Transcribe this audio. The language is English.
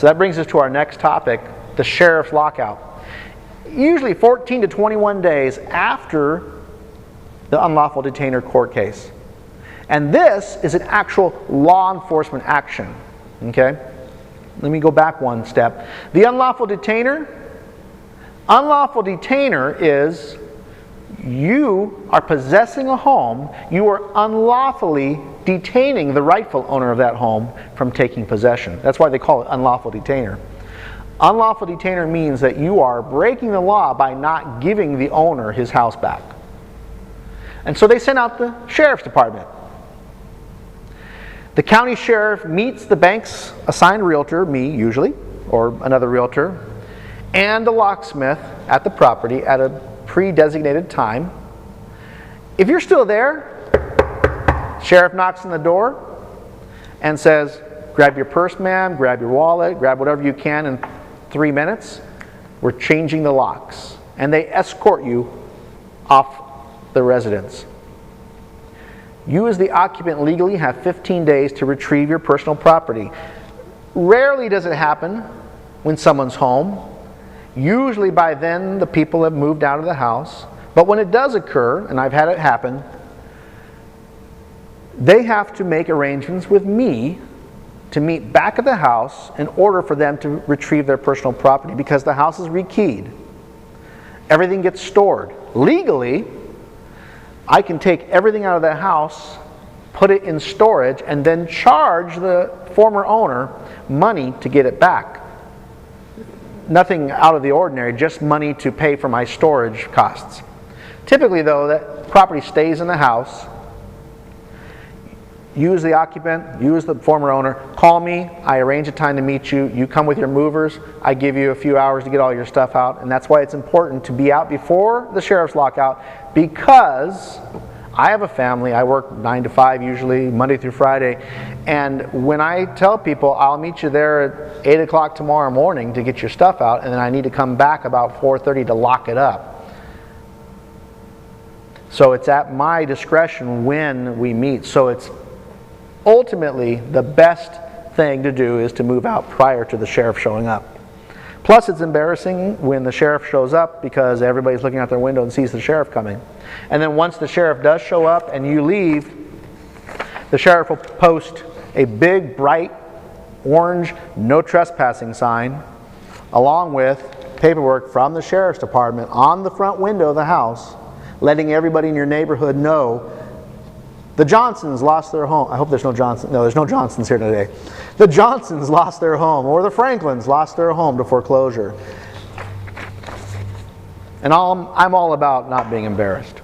So that brings us to our next topic, the sheriff's lockout. Usually 14 to 21 days after the unlawful detainer court case. And this is an actual law enforcement action. Okay? Let me go back one step. The unlawful detainer is you are possessing a home, you are unlawfully detaining the rightful owner of that home from taking possession. That's why they call it unlawful detainer. Unlawful detainer means that you are breaking the law by not giving the owner his house back. And so they send out the sheriff's department. The county sheriff meets the bank's assigned realtor, me usually, or another realtor, and the locksmith at the property at a pre-designated time. If you're still there, sheriff knocks on the door and says, grab your purse, ma'am, grab your wallet, grab whatever you can in 3 minutes. We're changing the locks. And they escort you off the residence. You as the occupant legally have 15 days to retrieve your personal property. Rarely does it happen when someone's home. Usually by then the people have moved out of the house. But when it does occur, and I've had it happen, they have to make arrangements with me to meet back at the house in order for them to retrieve their personal property, because the house is rekeyed. Everything gets stored. Legally, I can take everything out of the house, put it in storage, and then charge the former owner money to get it back. Nothing out of the ordinary, just money to pay for my storage costs. Typically though, that property stays in the house. You as the occupant, you as the former owner, call me, I arrange a time to meet you, you come with your movers, I give you a few hours to get all your stuff out, and that's why it's important to be out before the sheriff's lockout, because I have a family, I work 9 to 5 usually, Monday through Friday, and when I tell people I'll meet you there at 8 o'clock tomorrow morning to get your stuff out, and then I need to come back about 4:30 to lock it up. So it's at my discretion when we meet. So it's ultimately the best thing to do is to move out prior to the sheriff showing up. Plus it's embarrassing when the sheriff shows up because everybody's looking out their window and sees the sheriff coming. And then once the sheriff does show up and you leave, the sheriff will post a big bright orange no trespassing sign along with paperwork from the sheriff's department on the front window of the house, letting everybody in your neighborhood know the Johnsons lost their home. I hope there's no Johnson. No, there's no Johnsons here today. The Johnsons lost their home, or the Franklins lost their home to foreclosure. And I'm all about not being embarrassed.